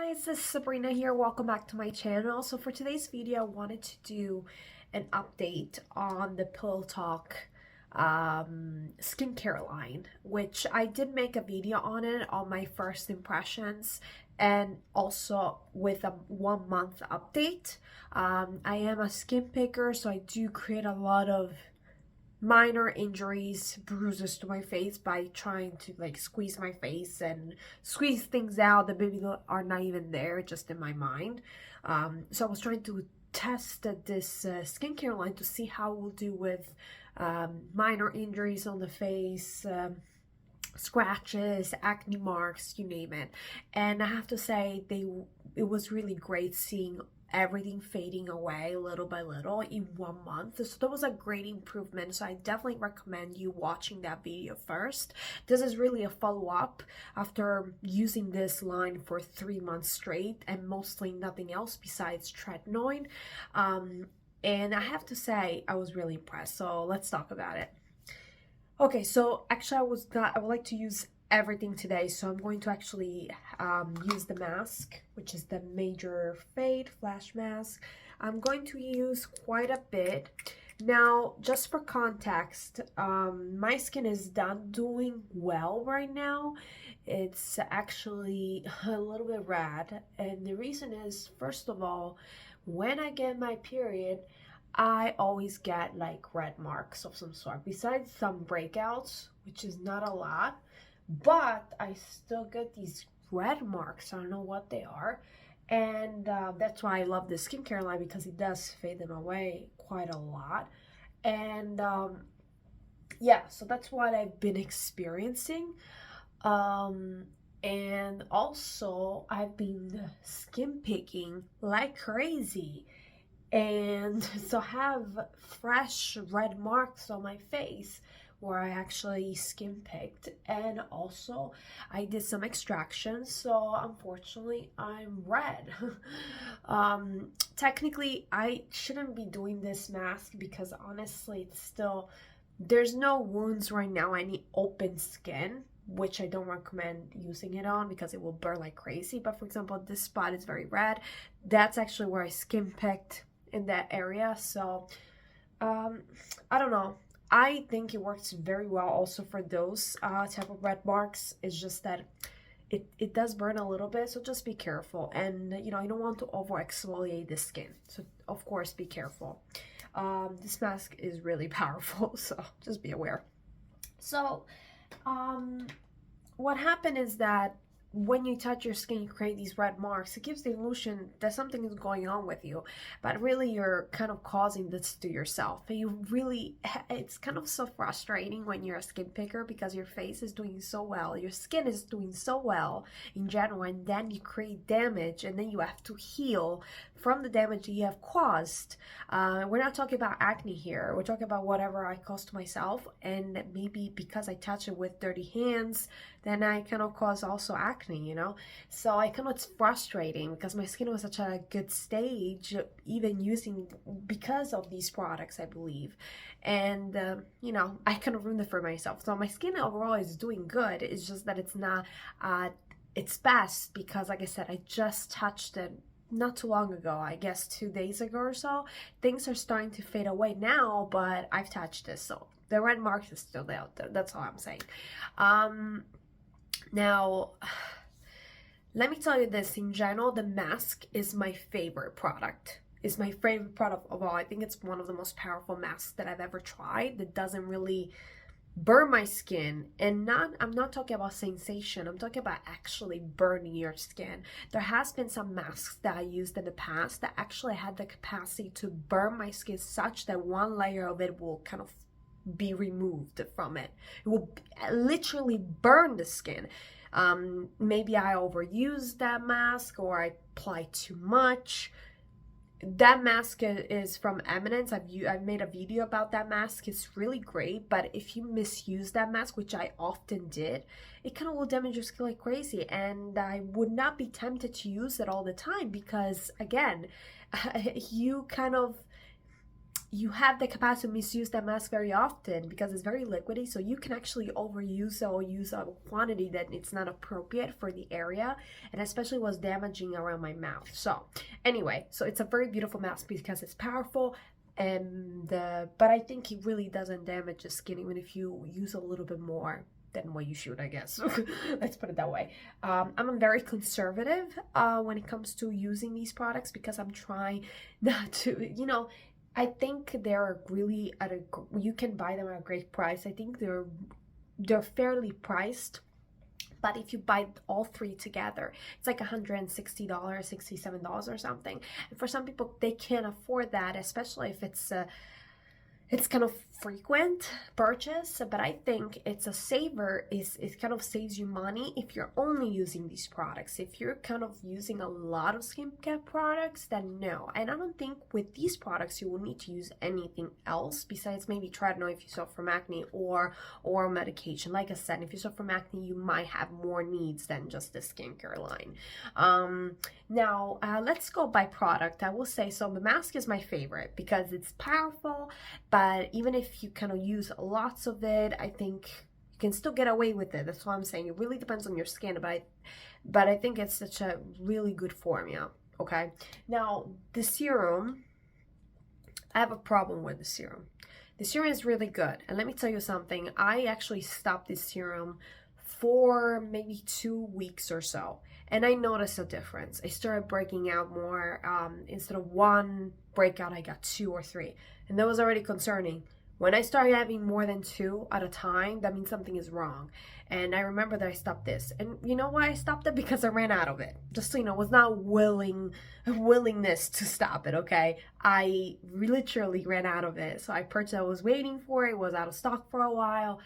guys, this is Sabrina here. Welcome back to my channel. So for today's video, I wanted to do an update on the Pillowtalk skincare line, which I did make a video on it on my first impressions and also with a 1 month update. I am a skin picker, so I do create a lot of minor injuries, bruises to my face by trying to like squeeze my face and squeeze things out that maybe are not even there, just in my mind. So I was trying to test this skincare line to see how it will do with minor injuries on the face, scratches, acne marks, you name it. And I have to say, it was really great seeing everything fading away little by little in 1 month. So that was a great improvement. So I definitely recommend you watching that video first. This is really a follow-up after using this line for 3 months straight and mostly nothing else besides tretinoin. And I have to say, I was really impressed. So let's talk about it. Okay, so actually I would like to use everything today, so I'm going to actually use the mask, which is the Major Fade Flash Mask. I'm going to use quite a bit. Now, just for context, my skin is not doing well right now. It's actually a little bit red, and the reason is, first of all, when I get my period, I always get like red marks of some sort, besides some breakouts, which is not a lot, but I still get these red marks. I don't know what they are, and that's why I love the skincare line, because it does fade them away quite a lot. And yeah, so that's what I've been experiencing. And also I've been skin picking like crazy, and so I have fresh red marks on my face where I actually skin picked, and also I did some extractions, so unfortunately I'm red. Technically I shouldn't be doing this mask because honestly it's still, there's no wounds right now, I need open skin, which I don't recommend using it on because it will burn like crazy. But for example, this spot is very red. That's actually where I skin picked, in that area. So I don't know, I think it works very well also for those type of red marks. It's just that it does burn a little bit, so just be careful. And you know, you don't want to over exfoliate the skin, so of course be careful. This mask is really powerful, so just be aware. So what happened is that when you touch your skin, you create these red marks. It gives the illusion that something is going on with you, but really you're kind of causing this to yourself. And you really, it's kind of so frustrating when you're a skin picker, because your face is doing so well, your skin is doing so well in general, and then you create damage, and then you have to heal from the damage that you have caused. We're not talking about acne here, we're talking about whatever I caused to myself, and maybe because I touch it with dirty hands, then I kind of cause also acne, you know. So I kind of, it's frustrating because my skin was such a good stage, even using, because of these products, I believe. And you know, I kind of ruined it for myself. So my skin overall is doing good, it's just that it's not its best, because like I said, I just touched it not too long ago, I guess 2 days ago or so. Things are starting to fade away now, but I've touched this, so the red marks is still there. That's all I'm saying. Now, let me tell you this, in general, the mask is my favorite product. It's my favorite product of all. I think it's one of the most powerful masks that I've ever tried, that doesn't really burn my skin. And I'm not talking about sensation, I'm talking about actually burning your skin. There has been some masks that I used in the past that actually had the capacity to burn my skin such that one layer of it will kind of be removed from it. It will literally burn the skin. Maybe I overused that mask, or I applied too much. That mask is from Eminence. I've made a video about that mask. It's really great, but if you misuse that mask, which I often did, it kind of will damage your skin like crazy. And I would not be tempted to use it all the time, because again, you kind of, you have the capacity to misuse that mask very often because it's very liquidy, so you can actually overuse or use a quantity that it's not appropriate for the area, and especially was damaging around my mouth. So anyway, so it's a very beautiful mask because it's powerful, and but I think it really doesn't damage the skin even if you use a little bit more than what you should, I guess. Let's put it that way. I'm very conservative when it comes to using these products because I'm trying not to, you know, I think they're really you can buy them at a great price. I think they're fairly priced. But if you buy all three together, it's like $160, $67 or something. And for some people, they can't afford that, especially if it's kind of frequent purchase. But I think it's a saver. It kind of saves you money if you're only using these products. If you're kind of using a lot of skincare products, then no. And I don't think with these products you will need to use anything else besides maybe tretinoin if you suffer from acne, or oral medication. Like I said, if you suffer from acne, you might have more needs than just the skincare line. Now let's go by product. I will say, so the mask is my favorite because it's powerful, but even if you kind of use lots of it, I think you can still get away with it. That's what I'm saying. It really depends on your skin, but I think it's such a really good formula. Okay, now the serum, I have a problem with the serum. The serum is really good, and let me tell you something. I actually stopped this serum for maybe 2 weeks or so, and I noticed a difference. I started breaking out more. Instead of one breakout, I got 2 or 3, and that was already concerning. When I started having more than 2 at a time, that means something is wrong. And I remember that I stopped this. And you know why I stopped it? Because I ran out of it. Just so you know, it was not willingness to stop it, okay? I literally ran out of it. So I purchased, I was waiting for it. It was out of stock for a while.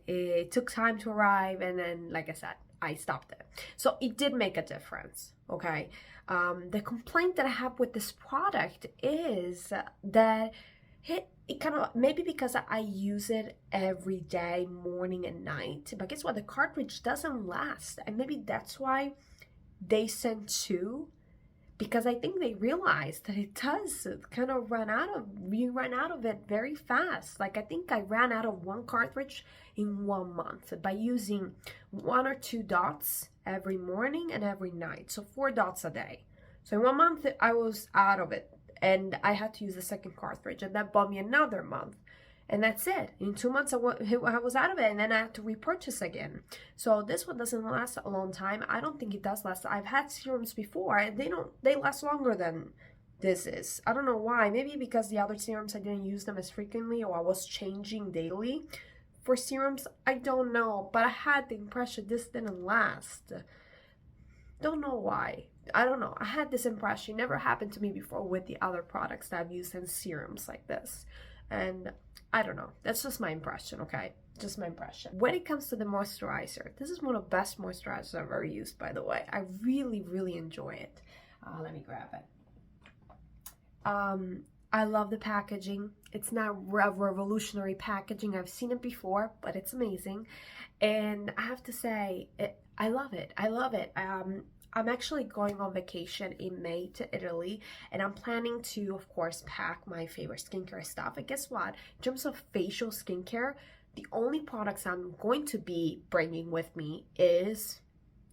It took time to arrive. And then, like I said, I stopped it. So it did make a difference, okay? The complaint that I have with this product is that it kind of, maybe because I use it every day, morning and night, but guess what? The cartridge doesn't last, and maybe that's why they sent 2, because I think they realized that it does kind of you run out of it very fast. Like I think I ran out of 1 cartridge in 1 month by using 1 or 2 dots every morning and every night, so 4 dots a day. So in 1 month I was out of it, and I had to use the second cartridge, and that bought me another month, and that's it. In 2 months I was out of it, and then I had to repurchase again. So this one doesn't last a long time. I don't think it does last. I've had serums before, and they last longer than this is. I don't know why. Maybe because the other serums I didn't use them as frequently, or I was changing daily for serums. I don't know, but I had the impression this didn't last. Don't know why. I don't know. I had this impression. It never happened to me before with the other products that I've used in serums like this. And I don't know. That's just my impression, okay? Just my impression. When it comes to the moisturizer, this is one of the best moisturizers I've ever used, by the way. I really, really enjoy it. Let me grab it. I love the packaging. It's not revolutionary packaging. I've seen it before, but it's amazing. And I have to say, I love it. I love it. I'm actually going on vacation in May to Italy, and I'm planning to, of course, pack my favorite skincare stuff. And guess what? In terms of facial skincare, the only products I'm going to be bringing with me is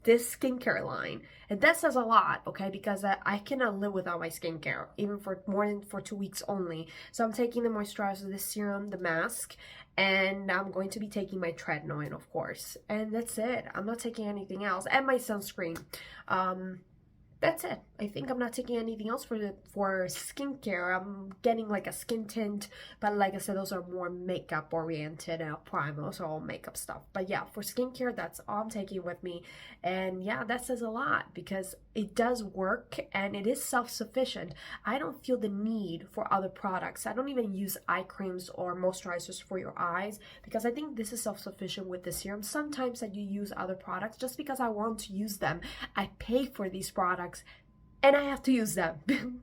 this skincare line. And that says a lot, okay? Because I cannot live without my skincare, even for more than 2 weeks only. So I'm taking the moisturizer, the serum, the mask, and I'm going to be taking my tretinoin, of course. And that's it. I'm not taking anything else. And my sunscreen. That's it. I think I'm not taking anything else for skincare. I'm getting like a skin tint, but like I said, those are more makeup oriented, primers, all makeup stuff. But yeah, for skincare, that's all I'm taking with me. And yeah, that says a lot because it does work and it is self-sufficient. I don't feel the need for other products. I don't even use eye creams or moisturizers for your eyes because I think this is self-sufficient with the serum. Sometimes I do use other products just because I want to use them. I pay for these products and I have to use them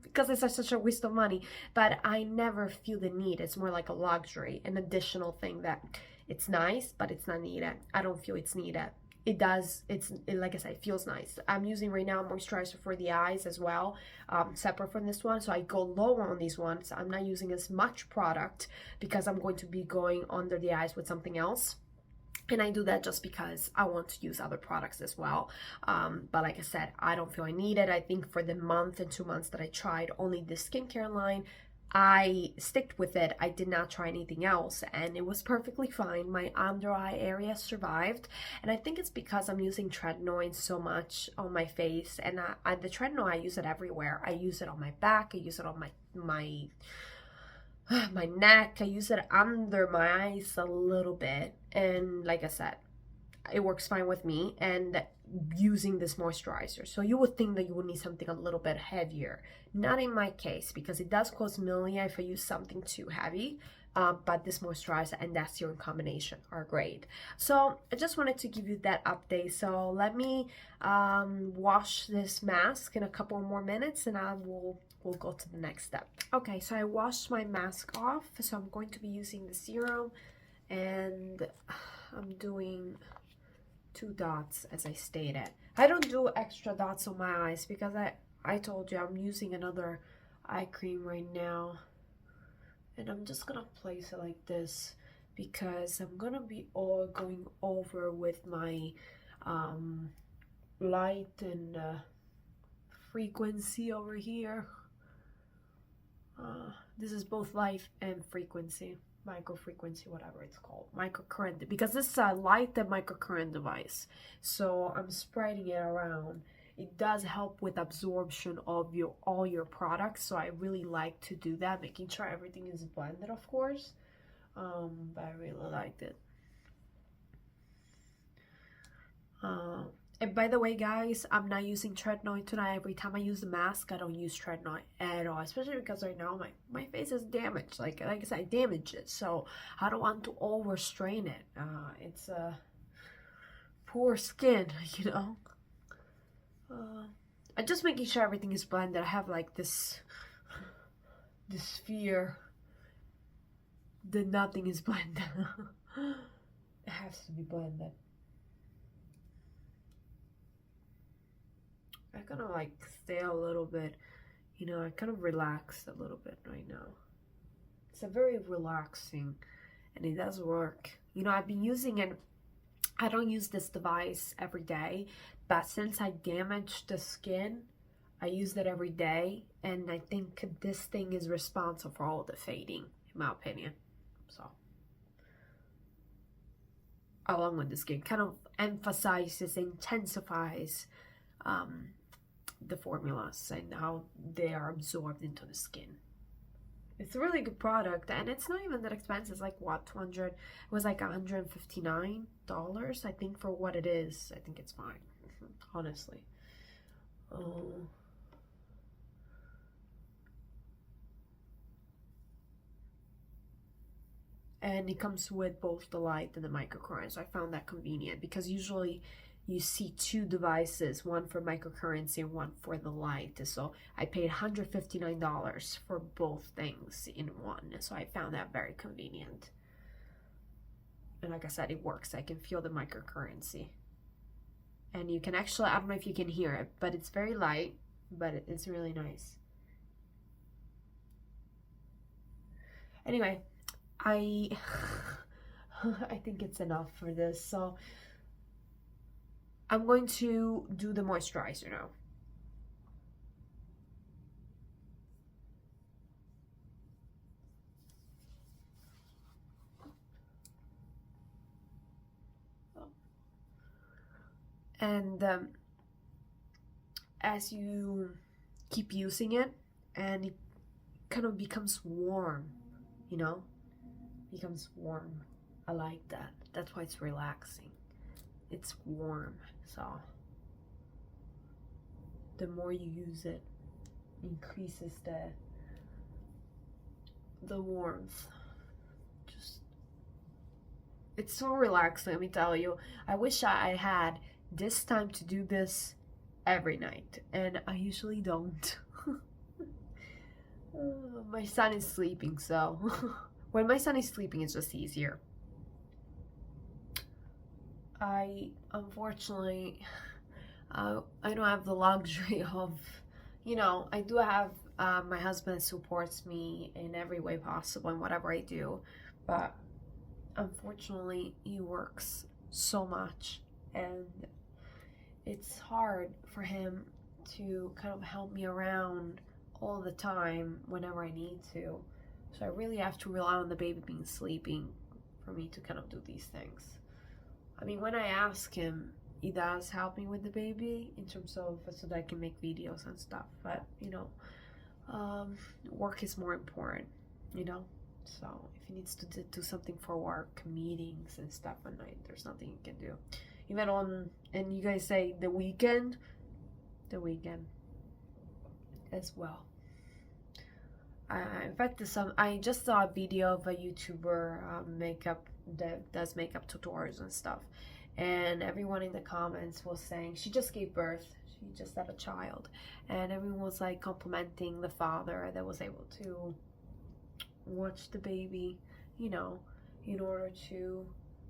because it's such a waste of money, but I never feel the need. It's more like a luxury, an additional thing that it's nice, but it's not needed. I don't feel it's needed. it does, like I said, it feels nice. I'm using right now moisturizer for the eyes as well, separate from this one, so I go lower on these ones. I'm not using as much product because I'm going to be going under the eyes with something else. And I do that just because I want to use other products as well. But like I said, I don't feel I need it. I think for the month and 2 months that I tried only this skincare line, I sticked with it. I did not try anything else, and it was perfectly fine. My under eye area survived, and I think it's because I'm using tretinoin so much on my face, and the tretinoin, I use it everywhere. I use it on my back, I use it on my neck, I use it under my eyes a little bit, and like I said, it works fine with me. And using this moisturizer, so you would think that you would need something a little bit heavier. Not in my case, because it does cause milia if I use something too heavy, but this moisturizer and that serum combination are great. So I just wanted to give you that update. So let me wash this mask in a couple more minutes, and we'll go to the next step. Okay, so I washed my mask off, so I'm going to be using the serum, and I'm doing 2 dots as I stated. I don't do extra dots on my eyes because I told you I'm using another eye cream right now, and I'm just gonna place it like this because I'm gonna be going over with my light and frequency over here. This is both light and frequency, microfrequency, whatever it's called, microcurrent, because this is a light and microcurrent device. So I'm spreading it around. It does help with absorption of all your products, so I really like to do that, making sure everything is blended, of course. But I really liked it. And by the way, guys, I'm not using tretinoin tonight. Every time I use the mask, I don't use tretinoin at all, especially because right now my face is damaged. Like I said, I damaged it, so I don't want to overstrain it. It's poor skin, you know. I'm just making sure everything is blended. I have like this fear that nothing is blended. It has to be blended. I kind of like stay a little bit, you know, I kind of relaxed a little bit right now. It's a very relaxing, and it does work. You know, I've been using it. I don't use this device every day, but since I damaged the skin, I use it every day, and I think this thing is responsible for all the fading, in my opinion. So, along with the skin, kind of emphasizes, intensifies the formulas and how they are absorbed into the skin. It's a really good product, and it's not even that expensive. It's like what, 200? It was like $159, I think, for what it is. I think it's fine, honestly. And it comes with both the light and the microcurrent, so I found that convenient because usually you see 2 devices, one for microcurrency and one for the light. So I paid $159 for both things in one. So I found that very convenient. And like I said, it works. I can feel the microcurrency. And you can actually, I don't know if you can hear it, but it's very light, but it's really nice. Anyway, I think it's enough for this. So I'm going to do the moisturizer now. And as you keep using it, and it kind of becomes warm, you know, becomes warm. I like that. That's why it's relaxing. It's warm, so the more you use it, increases the warmth. Just, it's so relaxing, let me tell you. I wish I had this time to do this every night, and I usually don't. My son is sleeping, so when my son is sleeping, it's just easier. I unfortunately, I don't have the luxury of, I do have my husband supports me in every way possible in whatever I do, but unfortunately, he works so much, and it's hard for him to kind of help me around all the time whenever I need to. So I really have to rely on the baby being sleeping for me to kind of do these things. I mean, when I ask him, he does help me with the baby in terms of so that I can make videos and stuff. But work is more important, you know. So if he needs to do something for work, meetings and stuff at night, there's nothing he can do. Even on, and you guys say the weekend as well. In fact, I just saw a video of a YouTuber makeup that does makeup tutorials and stuff, and everyone in the comments was saying she just gave birth, she just had a child, and everyone was like complimenting the father that was able to watch the baby, in order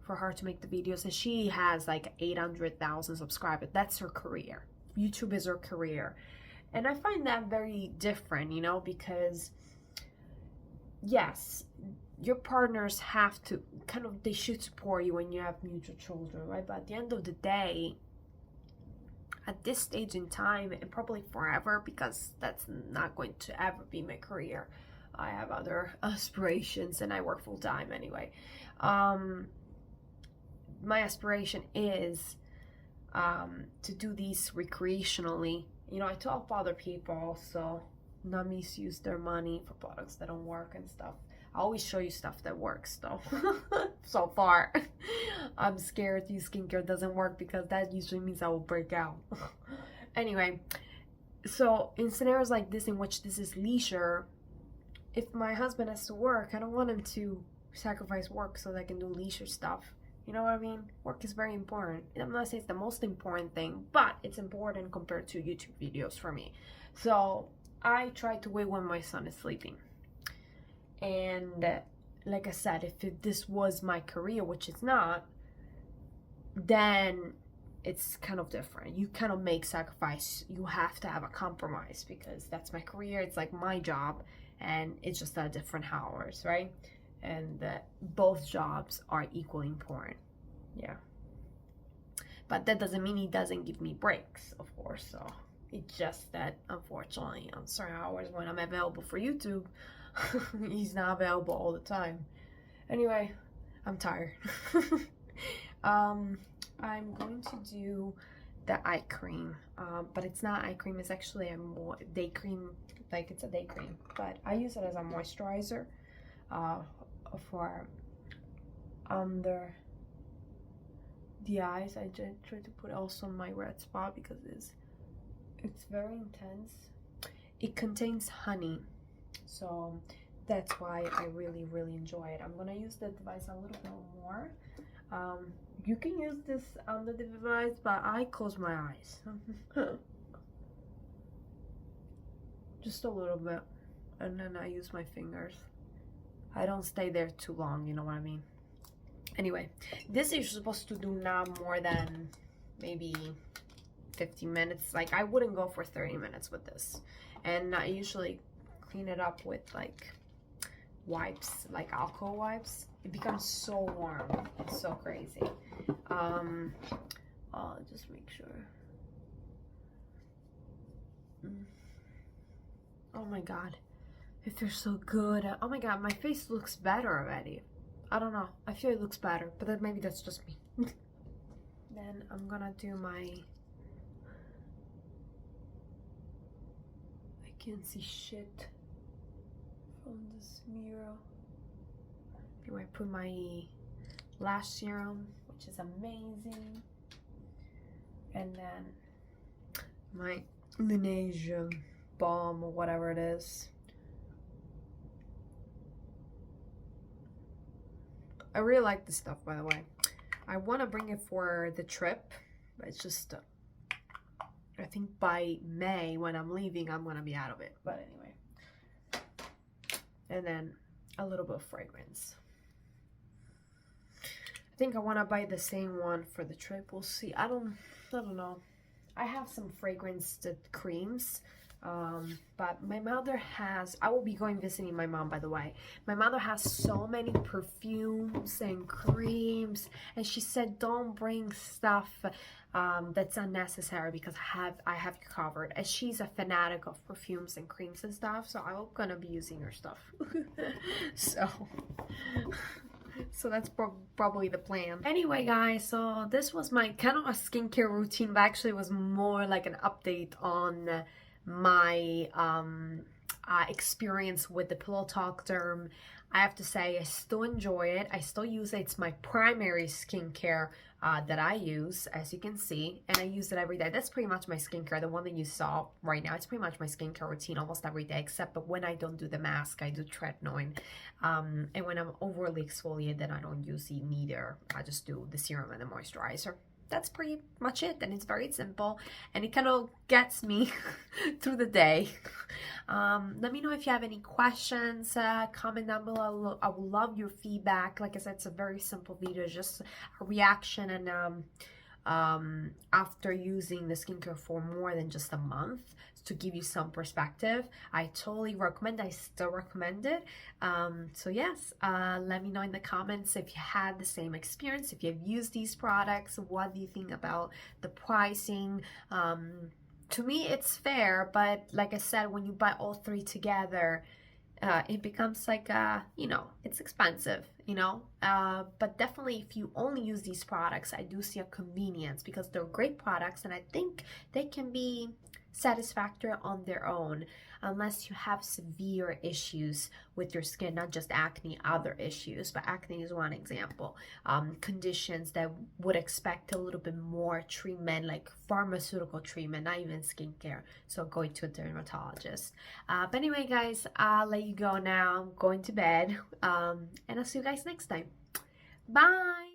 for her to make the videos. And she has like 800,000 subscribers. That's her career. YouTube is her career. And I find that very different, because yes, your partners have to they should support you when you have mutual children, right? But at the end of the day, at this stage in time, and probably forever, because that's not going to ever be my career. I have other aspirations and I work full time anyway. My aspiration is to do these recreationally. I help other people, so not misuse their money for products that don't work and stuff. I always show you stuff that works though. So far, I'm scared the skincare doesn't work because that usually means I will break out. Anyway, so in scenarios like this in which this is leisure, if my husband has to work, I don't want him to sacrifice work so that I can do leisure stuff. You know what I mean? Work is very important. I'm not saying it's the most important thing, but it's important compared to YouTube videos for me. So I try to wait when my son is sleeping. And like I said, if this was my career, which it's not, then it's kind of different. You kind of make sacrifice. You have to have a compromise because that's my career. It's like my job, and it's just at different hours, right? And both jobs are equally important. Yeah. But that doesn't mean he doesn't give me breaks, of course. So it's just that, unfortunately, on certain hours when I'm available for YouTube, he's not available all the time. Anyway, I'm tired. I'm going to do the eye cream, but it's not eye cream. It's actually a day cream. Like, it's a day cream, but I use it as a moisturizer for under the eyes. I just try to put also on my red spot because it's very intense. It contains honey, so that's why I really enjoy it. I'm gonna use the device a little bit more. You can use this under the device, but I close my eyes. Just a little bit, and then I use my fingers. I don't stay there too long, you know what I mean? Anyway, this is supposed to do not more than maybe 15 minutes. Like, I wouldn't go for 30 minutes with this. And I usually clean it up with like wipes, like alcohol wipes. It becomes so warm. It's so crazy. I'll just make sure. Oh my god, it feels so good. Oh my god, my face looks better already. I don't know, I feel it looks better, but then maybe that's just me. Then I'm gonna do my, I can't see shit from this mirror. Anyway, I put my lash serum, which is amazing, and then my Laneige balm or whatever it is. I really like this stuff, by the way. I want to bring it for the trip, but it's just I think by May when I'm leaving I'm gonna be out of it, but anyway. And then a little bit of fragrance. think I want to buy the same one for the trip. We'll see. I don't know. I have some fragranced creams, but my mother has, I will be going visiting my mom, by the way. My mother has so many perfumes and creams, and she said don't bring stuff that's unnecessary because I have you covered. And she's a fanatic of perfumes and creams and stuff, so I'm gonna be using her stuff. So that's probably the plan. Anyway, guys, so this was my kind of a skincare routine, but actually it was more like an update on my experience with the Pillowtalk Derm. I have to say, I still enjoy it. I still use it. It's my primary skincare that I use, as you can see, and I use it every day. That's pretty much my skincare. The one that you saw right now, it's pretty much my skincare routine almost every day, except but when I don't do the mask, I do tretinoin. And when I'm overly exfoliated, then I don't use it neither. I just do the serum and the moisturizer. That's pretty much it, and it's very simple, and it kind of gets me through the day. Let me know if you have any questions. Comment down below. I would love your feedback. Like I said, it's a very simple video, just a reaction, and after using the skincare for more than just a month, to give you some perspective. I totally recommend. I still recommend it. So yes, let me know in the comments if you had the same experience, if you've used these products. What do you think about the pricing? To me, it's fair, but like I said, when you buy all three together, it becomes like, you know, it's expensive, you know, but definitely if you only use these products, I do see a convenience because they're great products, and I think they can be satisfactory on their own, unless you have severe issues with your skin, not just acne, other issues, but acne is one example. Conditions that would expect a little bit more treatment, like pharmaceutical treatment, not even skincare, so going to a dermatologist. But anyway, guys, I'll let you go now. I'm going to bed, and I'll see you guys next time. Bye.